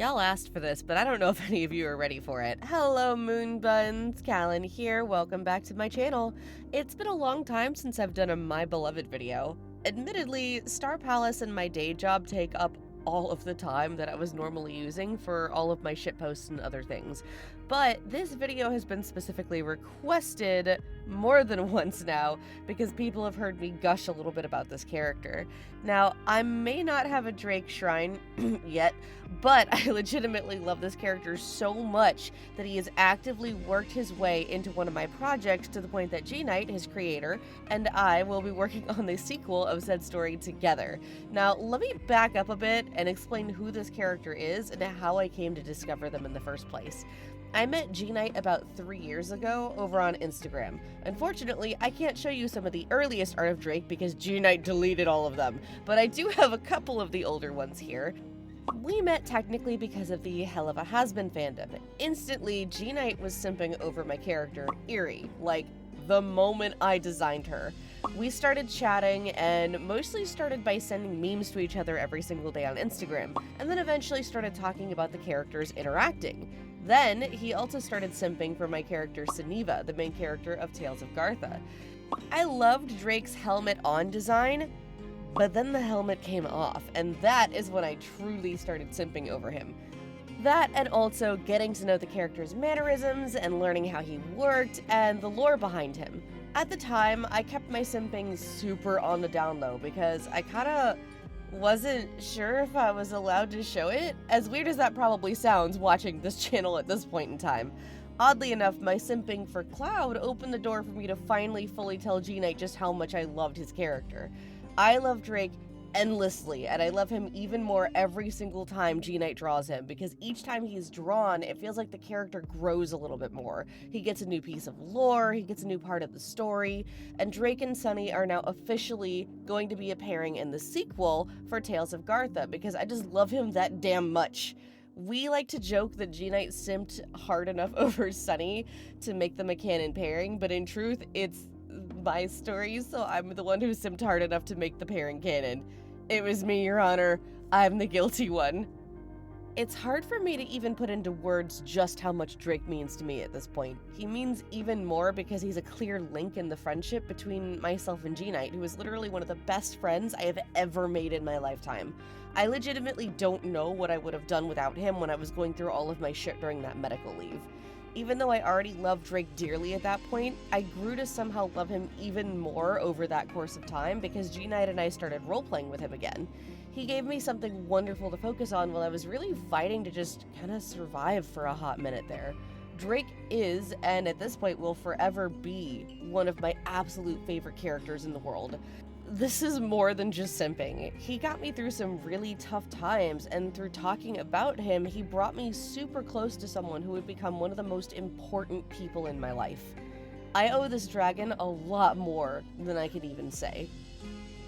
Y'all asked for this, but I don't know if any of you are ready for it. Hello, Moon Buns. Callan here. Welcome back to my channel. It's been a long time since I've done a My Beloved video. Admittedly, Star Palace and my day job take up all of the time that I was normally using for all of my shitposts and other things. But this video has been specifically requested more than once now because people have heard me gush a little bit about this character. Now, I may not have a Drake shrine yet, but I legitimately love this character so much that he has actively worked his way into one of my projects to the point that Gknight, his creator, and I will be working on the sequel of said story together. Now, let me back up a bit and explain who this character is and how I came to discover them in the first place. I met Gknight about 3 years ago over on Instagram. Unfortunately, I can't show you some of the earliest art of Drake because Gknight deleted all of them, but I do have a couple of the older ones here. We met technically because of the Hell of a Has-Been fandom. Instantly, Gknight was simping over my character, Eerie, like the moment I designed her. We started chatting and mostly started by sending memes to each other every single day on Instagram, and then eventually started talking about the characters interacting. Then, he also started simping for my character Saniva, the main character of Tales of Gartha. I loved Drake's helmet on design, but then the helmet came off, and that is when I truly started simping over him. That, and also getting to know the character's mannerisms and learning how he worked and the lore behind him. At the time, I kept my simping super on the down low because I kinda wasn't sure if I was allowed to show it, as weird as that probably sounds watching this channel at this point in time. Oddly enough, my simping for Cloud opened the door for me to finally fully tell Gknight just how much I loved his character. I love Drake endlessly, and I love him even more every single time Gknight draws him, because each time he's drawn, it feels like the character grows a little bit more. He gets a new piece of lore, he gets a new part of the story, and Drake and Sunny are now officially going to be a pairing in the sequel for Tales of Gartha, because I just love him that damn much. We like to joke that Gknight simped hard enough over Sunny to make them a canon pairing, but in truth, it's my story, so I'm the one who simped hard enough to make the pairing canon. It was me, Your Honor. I'm the guilty one. It's hard for me to even put into words just how much Drake means to me at this point. He means even more because he's a clear link in the friendship between myself and Gknight, who is literally one of the best friends I have ever made in my lifetime. I legitimately don't know what I would have done without him when I was going through all of my shit during that medical leave. Even though I already loved Drake dearly at that point, I grew to somehow love him even more over that course of time because Gknight and I started role-playing with him again. He gave me something wonderful to focus on while I was really fighting to just kind of survive for a hot minute there. Drake is, and at this point will forever be, one of my absolute favorite characters in the world. This is more than just simping. He got me through some really tough times, and through talking about him, he brought me super close to someone who would become one of the most important people in my life. I owe this dragon a lot more than I can even say.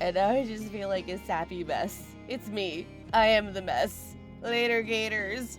And now I just feel like a sappy mess. It's me. I am the mess. Later, Gators.